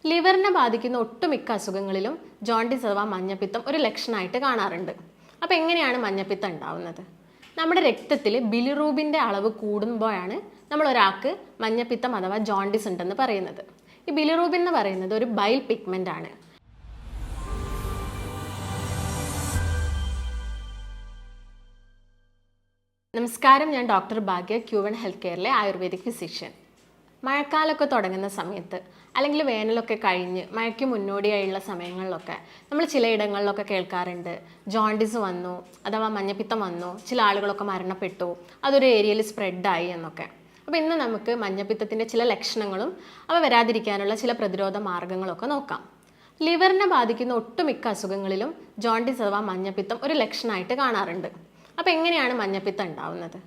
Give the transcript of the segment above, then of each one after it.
ലിവറിനെ ബാധിക്കുന്ന ഒട്ടുമിക്ക അസുഖങ്ങളിലും ജോണ്ടിസ് അഥവാ മഞ്ഞപ്പിത്തം ഒരു ലക്ഷണമായിട്ട് കാണാറുണ്ട്. അപ്പോൾ എങ്ങനെയാണ് മഞ്ഞപ്പിത്തം ഉണ്ടാവുന്നത്? നമ്മുടെ രക്തത്തിൽ ബിലിറൂബിൻ്റെ അളവ് കൂടുമ്പോഴാണ് നമ്മൾ ഒരാൾക്ക് മഞ്ഞപ്പിത്തം അഥവാ ജോണ്ടിസ് ഉണ്ടെന്ന് പറയുന്നത്. ഈ ബിലിറൂബിൻ എന്ന് പറയുന്നത് ഒരു ബൈൽ പിഗ്മെൻ്റ് ആണ്. നമസ്കാരം, ഞാൻ ഡോക്ടർ ഭാഗ്യ, Q1 ഹെൽത്ത് കെയറിലെ ആയുർവേദിക് ഫിസിഷ്യൻ. മഴക്കാലമൊക്കെ തുടങ്ങുന്ന സമയത്ത് അല്ലെങ്കിൽ വേനലൊക്കെ കഴിഞ്ഞ് മഴയ്ക്ക് മുന്നോടിയായുള്ള സമയങ്ങളിലൊക്കെ നമ്മൾ ചിലയിടങ്ങളിലൊക്കെ കേൾക്കാറുണ്ട്, ജോണ്ടിസ് വന്നു അഥവാ മഞ്ഞപ്പിത്തം വന്നു, ചില ആളുകളൊക്കെ മരണപ്പെട്ടു, അതൊരു ഏരിയയിൽ സ്പ്രെഡായി എന്നൊക്കെ. അപ്പോൾ ഇന്ന് നമുക്ക് മഞ്ഞപ്പിത്തത്തിൻ്റെ ചില ലക്ഷണങ്ങളും അവ വരാതിരിക്കാനുള്ള ചില പ്രതിരോധ മാർഗങ്ങളൊക്കെ നോക്കാം. ലിവറിനെ ബാധിക്കുന്ന ഒട്ടുമിക്ക അസുഖങ്ങളിലും ജോണ്ടിസ് അഥവാ മഞ്ഞപ്പിത്തം ഒരു ലക്ഷണമായിട്ട് കാണാറുണ്ട്. അപ്പോൾ എങ്ങനെയാണ് മഞ്ഞപ്പിത്തം ഉണ്ടാവുന്നത്?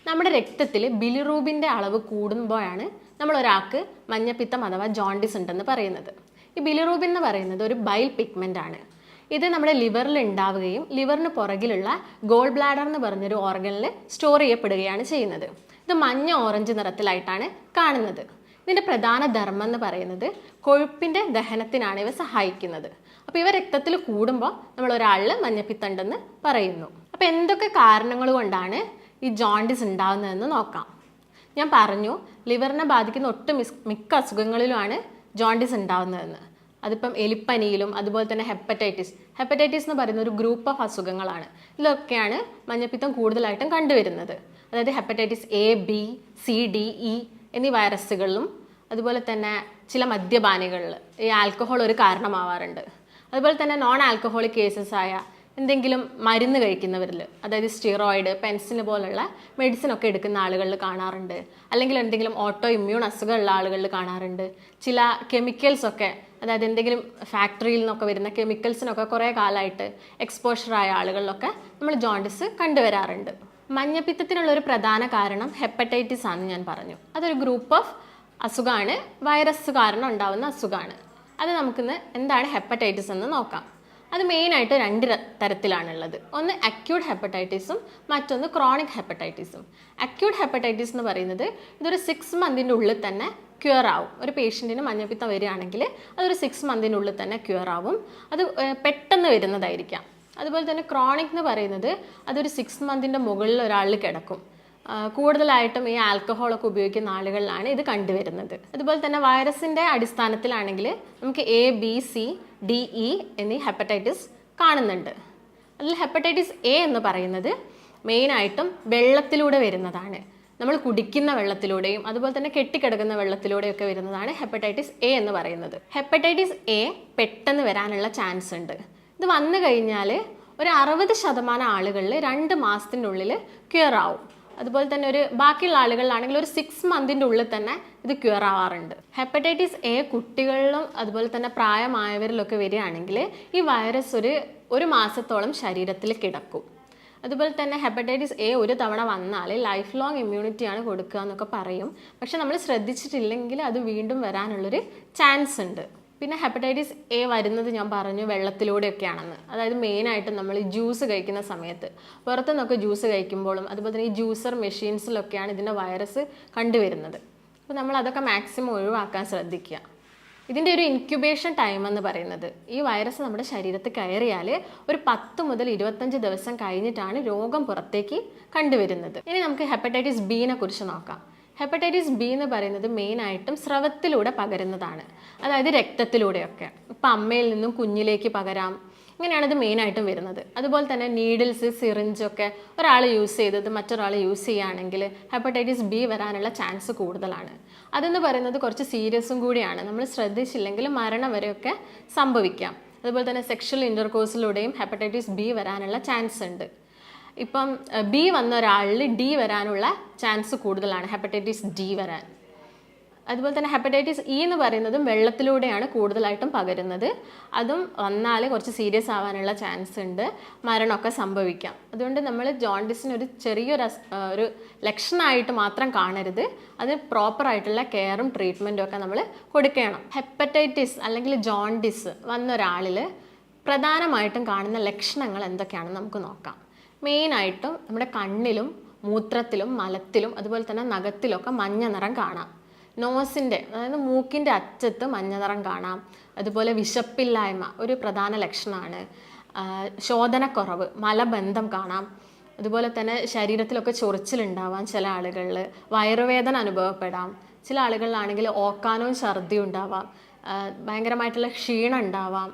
നമ്മുടെ രക്തത്തിൽ ബിലിറൂബിൻ്റെ അളവ് കൂടുമ്പോഴാണ് നമ്മൾ ഒരാൾക്ക് മഞ്ഞപ്പിത്തം അഥവാ ജോണ്ടിസ് ഉണ്ടെന്ന് പറയുന്നത്. ഈ ബിലിറൂബിൻ എന്ന് പറയുന്നത് ഒരു ബൈൽ പിഗ്മെൻ്റ് ആണ്. ഇത് നമ്മുടെ ലിവറിൽ ഉണ്ടാവുകയും ലിവറിന് പുറകിലുള്ള ഗോൾ ബ്ലാഡർ എന്ന് പറഞ്ഞൊരു ഓർഗനിൽ സ്റ്റോർ ചെയ്യപ്പെടുകയാണ് ചെയ്യുന്നത്. ഇത് മഞ്ഞ ഓറഞ്ച് നിറത്തിലായിട്ടാണ് കാണുന്നത്. ഇതിൻ്റെ പ്രധാന ധർമ്മം എന്ന് പറയുന്നത് കൊഴുപ്പിൻ്റെ ദഹനത്തിനാണ് ഇവ സഹായിക്കുന്നത്. അപ്പോൾ ഇവ രക്തത്തിൽ കൂടുമ്പോൾ നമ്മൾ ഒരാളിൽ മഞ്ഞപ്പിത്തം ഉണ്ടെന്ന് പറയുന്നു. അപ്പോൾ എന്തൊക്കെ കാരണങ്ങൾ കൊണ്ടാണ് ഈ ജോണ്ടിസ് ഉണ്ടാകുന്നതെന്ന് നോക്കാം. ഞാൻ പറഞ്ഞു, ലിവറിനെ ബാധിക്കുന്ന മിക്ക അസുഖങ്ങളിലുമാണ് ജോണ്ടിസ് ഉണ്ടാകുന്നതെന്ന്. അതിപ്പം എലിപ്പനിയിലും അതുപോലെ തന്നെ ഹെപ്പറ്റൈറ്റിസ് എന്ന് പറയുന്ന ഒരു ഗ്രൂപ്പ് ഓഫ് അസുഖങ്ങളാണ്. ഇതിലൊക്കെയാണ് മഞ്ഞപ്പിത്തം കൂടുതലായിട്ടും കണ്ടുവരുന്നത്. അതായത് hepatitis A, B, C, D, E എന്നീ വൈറസുകളിലും അതുപോലെ തന്നെ ചില മദ്യപാനികളിൽ ഈ ആൽക്കഹോൾ ഒരു കാരണമാവാറുണ്ട്. അതുപോലെ തന്നെ നോൺ ആൽക്കഹോളിക് കേസസ് ആയ എന്തെങ്കിലും മരുന്ന് കഴിക്കുന്നവരിൽ, അതായത് സ്റ്റിറോയിഡ്, പെൻസിന് പോലുള്ള മെഡിസിൻ ഒക്കെ എടുക്കുന്ന ആളുകളിൽ കാണാറുണ്ട്. അല്ലെങ്കിൽ എന്തെങ്കിലും ഓട്ടോ ഇമ്മ്യൂൺ അസുഖമുള്ള ആളുകളിൽ കാണാറുണ്ട്. ചില കെമിക്കൽസൊക്കെ, അതായത് എന്തെങ്കിലും ഫാക്ടറിയിൽ നിന്നൊക്കെ വരുന്ന കെമിക്കൽസിനൊക്കെ കുറേ കാലമായിട്ട് എക്സ്പോഷറായ ആളുകളിലൊക്കെ നമ്മൾ ജോണ്ടിസ് കണ്ടുവരാറുണ്ട്. മഞ്ഞപ്പിത്തത്തിനുള്ള ഒരു പ്രധാന കാരണം ഹെപ്പറ്റൈറ്റിസ് ആണെന്ന് ഞാൻ പറഞ്ഞു. അതൊരു ഗ്രൂപ്പ് ഓഫ് അസുഖമാണ്, വൈറസ് കാരണം ഉണ്ടാകുന്ന അസുഖമാണ്. അത് നമുക്കിന്ന് എന്താണ് ഹെപ്പറ്റൈറ്റിസ് എന്ന് നോക്കാം. അത് മെയിനായിട്ട് രണ്ട് തരത്തിലാണുള്ളത്. ഒന്ന് അക്യൂട്ട് ഹെപ്പറ്റൈറ്റിസും മറ്റൊന്ന് ക്രോണിക് ഹെപ്പറ്റൈറ്റിസും. അക്യൂട്ട് ഹെപ്പറ്റൈറ്റിസ് എന്ന് പറയുന്നത് ഇതൊരു 6 മന്തിൻ്റെ ഉള്ളിൽ തന്നെ ക്യൂർ ആവും. ഒരു പേഷ്യൻറ്റിന് മഞ്ഞപ്പിത്തം വരികയാണെങ്കിൽ അതൊരു 6 മന്തിൻ്റെ ഉള്ളിൽ തന്നെ ക്യൂർ ആവും. അത് പെട്ടെന്ന് വരുന്നതായിരിക്കാം. അതുപോലെ തന്നെ ക്രോണിക് എന്ന് പറയുന്നത് അതൊരു 6 മന്തിൻ്റെ മുകളിൽ ഒരാളിൽ കിടക്കും. കൂടുതലായിട്ടും ഈ ആൽക്കഹോളൊക്കെ ഉപയോഗിക്കുന്ന ആളുകളിലാണ് ഇത് കണ്ടുവരുന്നത്. അതുപോലെ തന്നെ വൈറസിൻ്റെ അടിസ്ഥാനത്തിലാണെങ്കിൽ നമുക്ക് A, B, C, D, E എന്നീ ഹെപ്പറ്റൈറ്റിസ് കാണുന്നുണ്ട്. അതിൽ ഹെപ്പറ്റൈറ്റിസ് A എന്ന് പറയുന്നത് മെയിനായിട്ടും വെള്ളത്തിലൂടെ വരുന്നതാണ്. നമ്മൾ കുടിക്കുന്ന വെള്ളത്തിലൂടെയും അതുപോലെ തന്നെ കെട്ടിക്കിടക്കുന്ന വെള്ളത്തിലൂടെയൊക്കെ വരുന്നതാണ് ഹെപ്പറ്റൈറ്റിസ് A എന്ന് പറയുന്നത്. ഹെപ്പറ്റൈറ്റിസ് A പെട്ടെന്ന് വരാനുള്ള ചാൻസ് ഉണ്ട്. ഇത് വന്നു കഴിഞ്ഞാൽ ഒരു 60% ആളുകളിൽ 2 മാസത്തിനുള്ളിൽ ക്യൂർ ആവും. അതുപോലെ തന്നെ ബാക്കിയുള്ള ആളുകളിലാണെങ്കിൽ ഒരു 6 മന്തിൻ്റെ ഉള്ളിൽ തന്നെ ഇത് ക്യൂർ ആവാറുണ്ട്. ഹെപ്പറ്റൈറ്റിസ് A കുട്ടികളിലും അതുപോലെ തന്നെ പ്രായമായവരിലൊക്കെ വരികയാണെങ്കിൽ ഈ വൈറസ് ഒരു മാസത്തോളം ശരീരത്തിൽ കിടക്കും. അതുപോലെ തന്നെ ഹെപ്പറ്റൈറ്റിസ് A ഒരു തവണ വന്നാൽ ലൈഫ് ലോങ് ഇമ്മ്യൂണിറ്റിയാണ് കൊടുക്കുക എന്നൊക്കെ പറയും. പക്ഷെ നമ്മൾ ശ്രദ്ധിച്ചിട്ടില്ലെങ്കിൽ അത് വീണ്ടും വരാനുള്ളൊരു ചാൻസ് ഉണ്ട്. പിന്നെ ഹെപ്പറ്റൈറ്റിസ് A വരുന്നത് ഞാൻ പറഞ്ഞു വെള്ളത്തിലൂടെയൊക്കെയാണെന്ന്. അതായത് മെയിനായിട്ട് നമ്മൾ ഈ ജ്യൂസ് കഴിക്കുന്ന സമയത്ത്, പുറത്തുനിന്നൊക്കെ ജ്യൂസ് കഴിക്കുമ്പോഴും അതുപോലെ തന്നെ ഈ ജ്യൂസർ മെഷീൻസിലൊക്കെയാണ് ഇതിൻ്റെ വൈറസ് കണ്ടുവരുന്നത്. അപ്പോൾ നമ്മൾ അതൊക്കെ മാക്സിമം ഒഴിവാക്കാൻ ശ്രദ്ധിക്കുക. ഇതിൻ്റെ ഒരു ഇൻക്യുബേഷൻ ടൈം എന്ന് പറയുന്നത്, ഈ വൈറസ് നമ്മുടെ ശരീരത്തിൽ കയറിയാൽ ഒരു 10 മുതൽ 25 ദിവസം കഴിഞ്ഞിട്ടാണ് രോഗം പുറത്തേക്ക് കണ്ടുവരുന്നത്. ഇനി നമുക്ക് ഹെപ്പറ്റൈറ്റിസ് Bനെ കുറിച്ച് നോക്കാം. ഹെപ്പറ്റൈറ്റിസ് B എന്ന് പറയുന്നത് മെയിനായിട്ടും സ്രവത്തിലൂടെ പകരുന്നതാണ്. അതായത് രക്തത്തിലൂടെയൊക്കെ. ഇപ്പം അമ്മയിൽ നിന്നും കുഞ്ഞിലേക്ക് പകരാം. ഇങ്ങനെയാണ് ഇത് മെയിനായിട്ടും വരുന്നത്. അതുപോലെ തന്നെ നീഡിൽസ്, സിറിഞ്ചൊക്കെ ഒരാൾ യൂസ് ചെയ്തത് മറ്റൊരാൾ യൂസ് ചെയ്യുകയാണെങ്കിൽ ഹെപ്പറ്റൈറ്റിസ് B വരാനുള്ള ചാൻസ് കൂടുതലാണ്. അതെന്ന് പറയുന്നത് കുറച്ച് സീരിയസും കൂടിയാണ്. നമ്മൾ ശ്രദ്ധിച്ചില്ലെങ്കിൽ മരണം വരെയൊക്കെ സംഭവിക്കാം. അതുപോലെ തന്നെ സെക്ഷൽ ഇൻ്റർകോഴ്സിലൂടെയും ഹെപ്പറ്റൈറ്റിസ് B വരാനുള്ള ചാൻസ് ഉണ്ട്. ഇപ്പം B വന്ന ഒരാളിൽ D വരാനുള്ള ചാൻസ് കൂടുതലാണ്, ഹെപ്പറ്റൈറ്റിസ് D വരാൻ. അതുപോലെ തന്നെ ഹെപ്പറ്റൈറ്റിസ് E എന്ന് പറയുന്നതും വെള്ളത്തിലൂടെയാണ് കൂടുതലായിട്ടും പകരുന്നത്. അതും വന്നാൽ കുറച്ച് സീരിയസ് ആവാനുള്ള ചാൻസ് ഉണ്ട്, മരണമൊക്കെ സംഭവിക്കാം. അതുകൊണ്ട് നമ്മൾ ജോണ്ടിസിന് ഒരു ചെറിയൊരു ലക്ഷണമായിട്ട് മാത്രം കാണരുത്. അത് പ്രോപ്പറായിട്ടുള്ള കെയറും ട്രീറ്റ്മെൻറ്റും ഒക്കെ നമ്മൾ കൊടുക്കണം. ഹെപ്പറ്റൈറ്റിസ് അല്ലെങ്കിൽ ജോണ്ടിസ് വന്ന ഒരാളിൽ പ്രധാനമായിട്ടും കാണുന്ന ലക്ഷണങ്ങൾ എന്തൊക്കെയാണെന്ന് നമുക്ക് നോക്കാം. മെയിനായിട്ടും നമ്മുടെ കണ്ണിലും മൂത്രത്തിലും മലത്തിലും അതുപോലെ തന്നെ നഖത്തിലൊക്കെ മഞ്ഞ നിറം കാണാം. നോസിൻ്റെ അതായത് മൂക്കിൻ്റെ അറ്റത്ത് മഞ്ഞ നിറം കാണാം. അതുപോലെ വിശപ്പില്ലായ്മ ഒരു പ്രധാന ലക്ഷണമാണ്. ശോധനക്കുറവ്, മലബന്ധം കാണാം. അതുപോലെ തന്നെ ശരീരത്തിലൊക്കെ ചൊറിച്ചിലുണ്ടാവാം ചില ആളുകളിൽ. വയറുവേദന അനുഭവപ്പെടാം. ചില ആളുകളിലാണെങ്കിൽ ഓക്കാനവും ഛർദിയും ഉണ്ടാവാം. ഭയങ്കരമായിട്ടുള്ള ക്ഷീണം ഉണ്ടാവാം.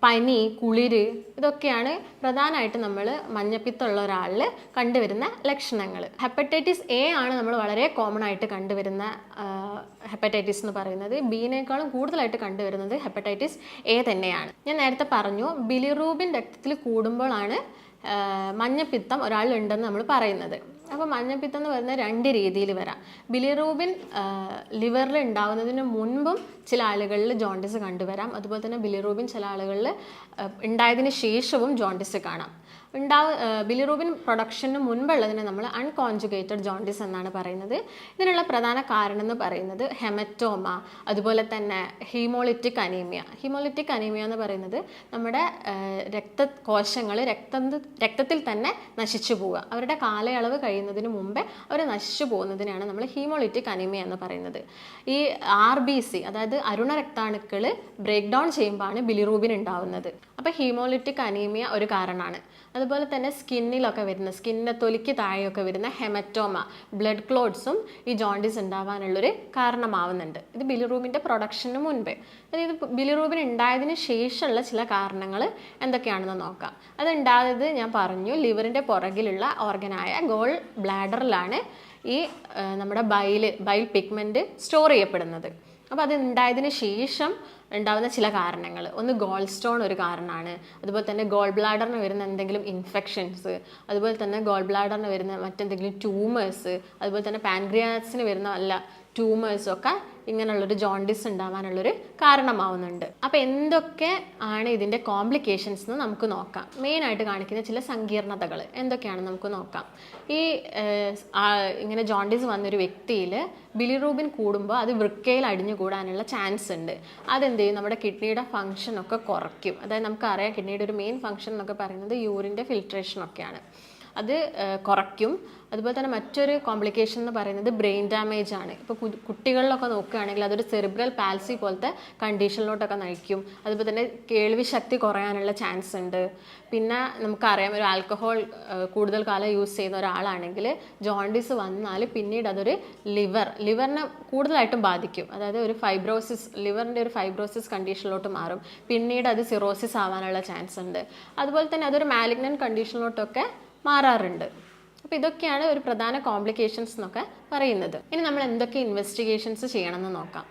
പനി, കുളിര്, ഇതൊക്കെയാണ് പ്രധാനമായിട്ട് നമ്മൾ മഞ്ഞപ്പിത്തമുള്ള ഒരാളിൽ കണ്ടുവരുന്ന ലക്ഷണങ്ങൾ. ഹെപ്പറ്റൈറ്റിസ് എ ആണ് നമ്മൾ വളരെ കോമൺ ആയിട്ട് കണ്ടുവരുന്ന ഹെപ്പറ്റൈറ്റിസ് എന്ന് പറയുന്നത്. ബിനേക്കാളും കൂടുതലായിട്ട് കണ്ടുവരുന്നത് ഹെപ്പറ്റൈറ്റിസ് എ തന്നെയാണ്. ഞാൻ നേരത്തെ പറഞ്ഞു, ബിലിറൂബിൻ രക്തത്തിൽ കൂടുമ്പോഴാണ് മഞ്ഞപ്പിത്തം ഒരാളുണ്ടെന്ന് നമ്മൾ പറയുന്നത്. അപ്പോൾ മഞ്ഞപ്പിത്തം എന്ന് പറയുന്നത് 2 രീതിയിൽ വരാം. ബിലിറൂബിൻ ലിവറിൽ ഉണ്ടാവുന്നതിന് മുൻപും ചില ആളുകളിൽ ജോണ്ടിസ് കണ്ടുവരാം. അതുപോലെ തന്നെ ബിലിറൂബിൻ ചില ആളുകളിൽ ഉണ്ടായതിന് ശേഷവും ജോണ്ടിസ് കാണാം. ബിലിറൂബിൻ പ്രൊഡക്ഷന് മുൻപുള്ളതിനെ നമ്മൾ അൺകോൺജുഗേറ്റഡ് ജോണ്ടിസ് എന്നാണ് പറയുന്നത്. ഇതിനുള്ള പ്രധാന കാരണം എന്ന് പറയുന്നത് ഹെമറ്റോമ, അതുപോലെ തന്നെ ഹീമോളിറ്റിക് അനീമിയ. ഹീമോളിറ്റിക് അനീമിയ എന്ന് പറയുന്നത് നമ്മുടെ രക്തകോശങ്ങൾ രക്തത്തിൽ തന്നെ നശിച്ചു പോവുക. അവരുടെ കാലയളവ് കഴിയുന്നതിന് മുമ്പേ അവർ നശിച്ചു പോകുന്നതിനാണ് നമ്മൾ ഹീമോളിറ്റിക് അനീമിയ എന്ന് പറയുന്നത്. ഈ RBC അതായത് അരുണ രക്താണുക്കൾ ബ്രേക്ക് ഡൗൺ ചെയ്യുമ്പോഴാണ് ബിലിറൂബിൻ ഉണ്ടാവുന്നത്. അപ്പോൾ ഹീമോളിറ്റിക് അനീമിയ ഒരു കാരണമാണ്. അതുപോലെ തന്നെ സ്കിന്നിലൊക്കെ വരുന്ന, സ്കിന്നിൻ്റെ തൊലിക്ക് താഴെയൊക്കെ വരുന്ന ഹെമറ്റോമ, ബ്ലഡ് ക്ലോട്ട്സും ഈ ജോണ്ടിസ് ഉണ്ടാവാനുള്ളൊരു കാരണമാവുന്നുണ്ട്. ഇത് ബിലിറൂബിൻ്റെ പ്രൊഡക്ഷന് മുൻപേ. അതായത് ബിലിറൂബിൻ ഉണ്ടായതിന് ശേഷമുള്ള ചില കാരണങ്ങൾ എന്തൊക്കെയാണെന്ന് നോക്കാം. അതുണ്ടായത് ഞാൻ പറഞ്ഞു, ലിവറിൻ്റെ പുറകിലുള്ള ഓർഗനായ ഗോൾ ബ്ലാഡറിലാണ് ഈ നമ്മുടെ ബൈൽ പിഗ്മെൻറ്റ് സ്റ്റോർ ചെയ്യപ്പെടുന്നത്. അപ്പോൾ അത് ഉണ്ടായതിന് ശേഷം ഉണ്ടാകുന്ന ചില കാരണങ്ങൾ, ഒന്ന് ഗോൾ സ്റ്റോൺ ഒരു കാരണമാണ്. അതുപോലെ തന്നെ ഗോൾ ബ്ലാഡറിന് വരുന്ന എന്തെങ്കിലും ഇൻഫെക്ഷൻസ്, അതുപോലെ തന്നെ ഗോൾ ബ്ലാഡറിന് വരുന്ന മറ്റെന്തെങ്കിലും ട്യൂമേഴ്സ്, അതുപോലെ തന്നെ പാൻക്രിയാസിന് വരുന്ന വല്ല ട്യൂമേഴ്സൊക്കെ ഇങ്ങനെയുള്ളൊരു ജോണ്ടിസ് ഉണ്ടാവാനുള്ളൊരു കാരണമാവുന്നുണ്ട്. അപ്പോൾ എന്തൊക്കെ ആണ് ഇതിൻ്റെ കോംപ്ലിക്കേഷൻസ് എന്ന് നമുക്ക് നോക്കാം. മെയിനായിട്ട് കാണിക്കുന്ന ചില സങ്കീർണതകൾ എന്തൊക്കെയാണെന്ന് നമുക്ക് നോക്കാം. ഈ ഇങ്ങനെ ജോണ്ടിസ് വന്നൊരു വ്യക്തിയിൽ ബിലിറൂബിൻ കൂടുമ്പോൾ അത് വൃക്കയിൽ അടിഞ്ഞുകൂടാനുള്ള ചാൻസ് ഉണ്ട്. അതെന്ത് ചെയ്യും, നമ്മുടെ കിഡ്നിയുടെ ഫംഗ്ഷനൊക്കെ കുറയ്ക്കും. അതായത് നമുക്കറിയാം കിഡ്നിയുടെ ഒരു മെയിൻ ഫംഗ്ഷൻ എന്നൊക്കെ പറയുന്നത് യൂറിൻ്റെ ഫിൽട്രേഷനൊക്കെയാണ്. അത് കുറയ്ക്കും. അതുപോലെ തന്നെ മറ്റൊരു കോംപ്ലിക്കേഷൻ എന്ന് പറയുന്നത് ബ്രെയിൻ ഡാമേജ് ആണ്. ഇപ്പോൾ കുട്ടികളിലൊക്കെ നോക്കുകയാണെങ്കിൽ അതൊരു സെറിബ്രൽ പാൽസി പോലത്തെ കണ്ടീഷനിലോട്ടൊക്കെ നയിക്കും. അതുപോലെ തന്നെ കേൾവി ശക്തി കുറയാനുള്ള ചാൻസ് ഉണ്ട്. പിന്നെ നമുക്കറിയാം, ഒരു ആൽക്കഹോൾ കൂടുതൽ കാലം യൂസ് ചെയ്യുന്ന ഒരാളാണെങ്കിൽ ജോണ്ടിസ് വന്നാൽ പിന്നീട് അതൊരു ലിവറിനെ കൂടുതലായിട്ടും ബാധിക്കും. അതായത് ഒരു ലിവറിൻ്റെ ഒരു ഫൈബ്രോസിസ് കണ്ടീഷനിലോട്ട് മാറും. പിന്നീട് അത് സിറോസിസ് ആവാനുള്ള ചാൻസ് ഉണ്ട്. അതുപോലെ തന്നെ അതൊരു മാലിഗ്നന്റ് കണ്ടീഷനിലോട്ടൊക്കെ മാറാറുണ്ട്. അപ്പോൾ ഇതൊക്കെയാണ് ഒരു പ്രധാന കോംപ്ലിക്കേഷൻസ് എന്നൊക്കെ പറയുന്നത്. ഇനി നമ്മൾ എന്തൊക്കെ ഇൻവെസ്റ്റിഗേഷൻസ് ചെയ്യണമെന്ന് നോക്കാം.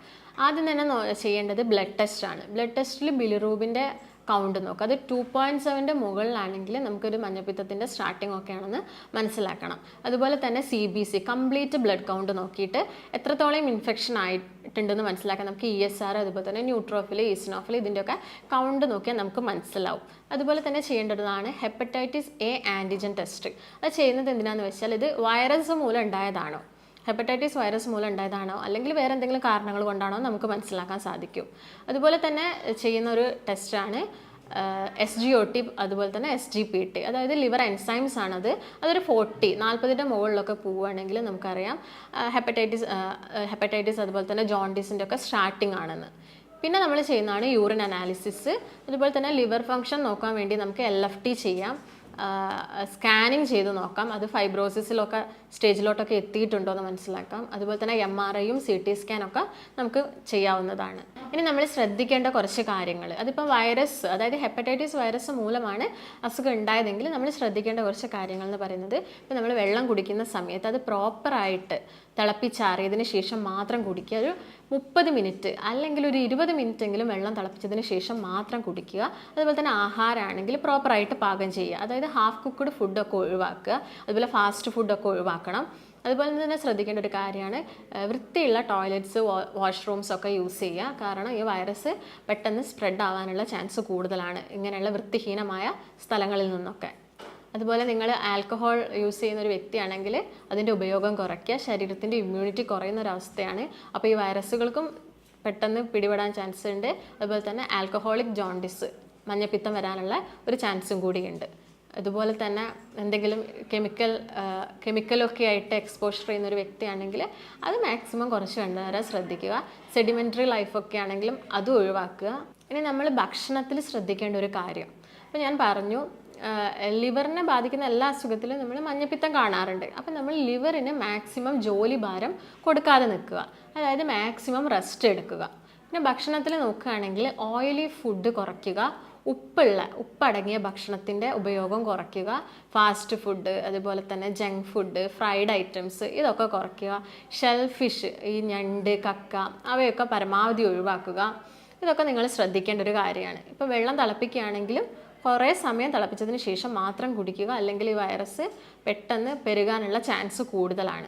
ആദ്യം തന്നെ ചെയ്യേണ്ടത് ബ്ലഡ് ടെസ്റ്റ് ആണ്. ബ്ലഡ് ടെസ്റ്റിൽ ബിലിറൂബിൻ്റെ കൗണ്ട് നോക്കുക. അത് 2.7 മുകളിലാണെങ്കിൽ നമുക്കൊരു മഞ്ഞപ്പിത്തത്തിൻ്റെ സ്റ്റാർട്ടിംഗ് ഒക്കെ ആണെന്ന് മനസ്സിലാക്കണം. അതുപോലെ തന്നെ CBC കംപ്ലീറ്റ് ബ്ലഡ് കൗണ്ട് നോക്കിയിട്ട് എത്രത്തോളം ഇൻഫെക്ഷൻ ആയിട്ടുണ്ടെന്ന് മനസ്സിലാക്കാം. നമുക്ക് ESR, അതുപോലെ തന്നെ ന്യൂട്രോഫിൽ, ഈസിനോഫിൽ, ഇതിൻ്റെയൊക്കെ കൗണ്ട് നോക്കിയാൽ നമുക്ക് മനസ്സിലാവും. അതുപോലെ തന്നെ ചെയ്യേണ്ടതാണ് ഹെപ്പറ്റൈറ്റിസ് A ആൻറ്റിജൻ ടെസ്റ്റ്. അത് ചെയ്യുന്നത് എന്തിനാണെന്ന് വെച്ചാൽ ഇത് വൈറസ് മൂലം ഉണ്ടായതാണോ, ഹെപ്പറ്റൈറ്റിസ് വൈറസ് മൂലം ഉണ്ടായതാണോ അല്ലെങ്കിൽ വേറെ എന്തെങ്കിലും കാരണങ്ങൾ കൊണ്ടാണോ നമുക്ക് മനസ്സിലാക്കാൻ സാധിക്കും. അതുപോലെ തന്നെ ചെയ്യുന്ന ഒരു ടെസ്റ്റാണ് SGOT, അതുപോലെ തന്നെ SGPT, അതായത് ലിവർ എൻസൈംസ് ആണത്. അതൊരു 40 മുകളിലൊക്കെ പോവുകയാണെങ്കിൽ നമുക്കറിയാം ഹെപ്പറ്റൈറ്റിസ് അതുപോലെ തന്നെ ജോണ്ടിസിൻ്റെ ഒക്കെ സ്റ്റാർട്ടിംഗ് ആണെന്ന്. പിന്നെ നമ്മൾ ചെയ്യുന്നതാണ് യൂറിൻ അനാലിസിസ്. അതുപോലെ തന്നെ ലിവർ ഫംഗ്ഷൻ നോക്കാൻ വേണ്ടി നമുക്ക് LFT ചെയ്യാം. സ്കാനിങ് ചെയ്ത് നോക്കാം, അത് ഫൈബ്രോസിസിലൊക്കെ സ്റ്റേജിലോട്ടൊക്കെ എത്തിയിട്ടുണ്ടോ എന്ന് മനസ്സിലാക്കാം. അതുപോലെ തന്നെ MRIയും CT സ്കാനൊക്കെ നമുക്ക് ചെയ്യാവുന്നതാണ്. ഇനി നമ്മൾ ശ്രദ്ധിക്കേണ്ട കുറച്ച് കാര്യങ്ങൾ, അതിപ്പോൾ അതായത് ഹെപ്പറ്റൈറ്റിസ് വൈറസ് മൂലമാണ് അസുഖം ഉണ്ടായതെങ്കിൽ നമ്മൾ ശ്രദ്ധിക്കേണ്ട കുറച്ച് കാര്യങ്ങൾ എന്ന് പറയുന്നത്, ഇപ്പോൾ നമ്മൾ വെള്ളം കുടിക്കുന്ന സമയത്ത് അത് പ്രോപ്പറായിട്ട് തിളപ്പിച്ചാറിയതിന് ശേഷം മാത്രം കുടിക്കുക. ഒരു 30 മിനിറ്റ് അല്ലെങ്കിൽ ഒരു 20 മിനിറ്റെങ്കിലും വെള്ളം തിളപ്പിച്ചതിന് ശേഷം മാത്രം കുടിക്കുക. അതുപോലെ തന്നെ ആഹാരമാണെങ്കിൽ പ്രോപ്പറായിട്ട് പാകം ചെയ്യുക. അതായത് ഹാഫ് കുക്ക്ഡ് ഫുഡൊക്കെ ഒഴിവാക്കുക. അതുപോലെ ഫാസ്റ്റ് ഫുഡൊക്കെ ഒഴിവാക്കണം. അതുപോലെ തന്നെ ശ്രദ്ധിക്കേണ്ട ഒരു കാര്യമാണ് വൃത്തിയുള്ള ടോയ്ലറ്റ്സ്, വാഷ്റൂംസ് ഒക്കെ യൂസ് ചെയ്യുക. കാരണം ഈ വൈറസ് പെട്ടെന്ന് സ്പ്രെഡ് ആവാനുള്ള ചാൻസ് കൂടുതലാണ് ഇങ്ങനെയുള്ള വൃത്തിഹീനമായ സ്ഥലങ്ങളിൽ നിന്നൊക്കെ. അതുപോലെ നിങ്ങൾ ആൽക്കഹോൾ യൂസ് ചെയ്യുന്ന ഒരു വ്യക്തിയാണെങ്കിൽ അതിൻ്റെ ഉപയോഗം കുറയ്ക്കുക. ശരീരത്തിൻ്റെ ഇമ്മ്യൂണിറ്റി കുറയുന്ന ഒരവസ്ഥയാണ്. അപ്പോൾ ഈ വൈറസുകൾക്കും പെട്ടെന്ന് പിടിപെടാൻ ചാൻസ് ഉണ്ട്. അതുപോലെ തന്നെ ആൽക്കഹോളിക് ജോണ്ടിസ്, മഞ്ഞപ്പിത്തം വരാനുള്ള ഒരു ചാൻസും കൂടിയുണ്ട്. അതുപോലെ തന്നെ എന്തെങ്കിലും കെമിക്കലൊക്കെ ആയിട്ട് എക്സ്പോഷർ ചെയ്യുന്ന ഒരു വ്യക്തിയാണെങ്കിൽ അത് മാക്സിമം കുറച്ച് കൊണ്ടുവരാൻ ശ്രദ്ധിക്കുക. സെഡിമെൻ്ററി ലൈഫൊക്കെ ആണെങ്കിലും അതും ഒഴിവാക്കുക. ഇനി നമ്മൾ ഭക്ഷണത്തിൽ ശ്രദ്ധിക്കേണ്ട ഒരു കാര്യം, അപ്പോൾ ഞാൻ പറഞ്ഞു ലിവറിനെ ബാധിക്കുന്ന എല്ലാ അസുഖത്തിലും നമ്മൾ മഞ്ഞപ്പിത്തം കാണാറുണ്ട്. അപ്പം നമ്മൾ ലിവറിന് മാക്സിമം ജോലി ഭാരം കൊടുക്കാതെ നിൽക്കുക, അതായത് മാക്സിമം റെസ്റ്റ് എടുക്കുക. പിന്നെ ഭക്ഷണത്തിൽ നോക്കുകയാണെങ്കിൽ ഓയിലി ഫുഡ് കുറയ്ക്കുക, ഉപ്പടങ്ങിയ ഭക്ഷണത്തിൻ്റെ ഉപയോഗം കുറയ്ക്കുക, ഫാസ്റ്റ് ഫുഡ് അതുപോലെ തന്നെ ജങ്ക് ഫുഡ്, ഫ്രൈഡ് ഐറ്റംസ് ഇതൊക്കെ കുറയ്ക്കുക. ഷെൽ ഫിഷ്, ഈ ഞണ്ട്, കക്ക അവയൊക്കെ പരമാവധി ഒഴിവാക്കുക. ഇതൊക്കെ നിങ്ങൾ ശ്രദ്ധിക്കേണ്ട ഒരു കാര്യമാണ്. ഇപ്പോൾ വെള്ളം തിളപ്പിക്കുകയാണെങ്കിലും കുറേ സമയം തിളപ്പിച്ചതിന് ശേഷം മാത്രം കുടിക്കുക, അല്ലെങ്കിൽ ഈ വൈറസ് പെട്ടെന്ന് പെരുകാനുള്ള ചാൻസ് കൂടുതലാണ്.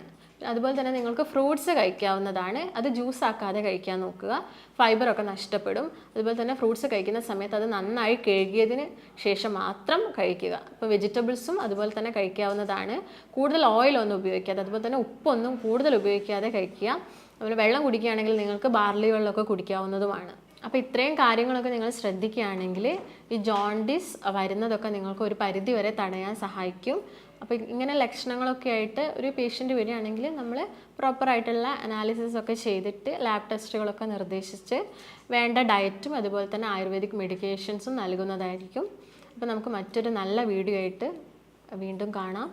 അതുപോലെ തന്നെ നിങ്ങൾക്ക് ഫ്രൂട്ട്സ് കഴിക്കാവുന്നതാണ്, അത് ജ്യൂസ് ആക്കാതെ കഴിക്കാൻ നോക്കുക, ഫൈബറൊക്കെ നഷ്ടപ്പെടും. അതുപോലെ തന്നെ ഫ്രൂട്ട്സ് കഴിക്കുന്ന സമയത്ത് അത് നന്നായി കഴുകിയതിന് ശേഷം മാത്രം കഴിക്കുക. ഇപ്പോൾ വെജിറ്റബിൾസും അതുപോലെ തന്നെ കഴിക്കാവുന്നതാണ്, കൂടുതൽ ഓയിലൊന്നും ഉപയോഗിക്കാതെ, അതുപോലെ തന്നെ ഉപ്പൊന്നും കൂടുതൽ ഉപയോഗിക്കാതെ കഴിക്കുക. അതുപോലെ വെള്ളം കുടിക്കുകയാണെങ്കിൽ നിങ്ങൾക്ക് ബാർലി വെള്ളമൊക്കെ കുടിക്കാവുന്നതുമാണ്. അപ്പോൾ ഇത്രയും കാര്യങ്ങളൊക്കെ നിങ്ങൾ ശ്രദ്ധിക്കുകയാണെങ്കിൽ ഈ ജോണ്ടിസ് വരുന്നതൊക്കെ നിങ്ങൾക്ക് ഒരു പരിധി വരെ തടയാൻ സഹായിക്കും. അപ്പോൾ ഇങ്ങനെ ലക്ഷണങ്ങളൊക്കെ ആയിട്ട് ഒരു പേഷ്യൻ്റ് വരികയാണെങ്കിൽ നമ്മൾ പ്രോപ്പറായിട്ടുള്ള അനാലിസിസ് ഒക്കെ ചെയ്തിട്ട് ലാബ് ടെസ്റ്റുകളൊക്കെ നിർദ്ദേശിച്ച് വേണ്ട ഡയറ്റും അതുപോലെ തന്നെ ആയുർവേദിക് മെഡിക്കേഷൻസും നൽകുന്നതായിരിക്കും. അപ്പോൾ നമുക്ക് മറ്റൊരു നല്ല വീഡിയോ ആയിട്ട് വീണ്ടും കാണാം.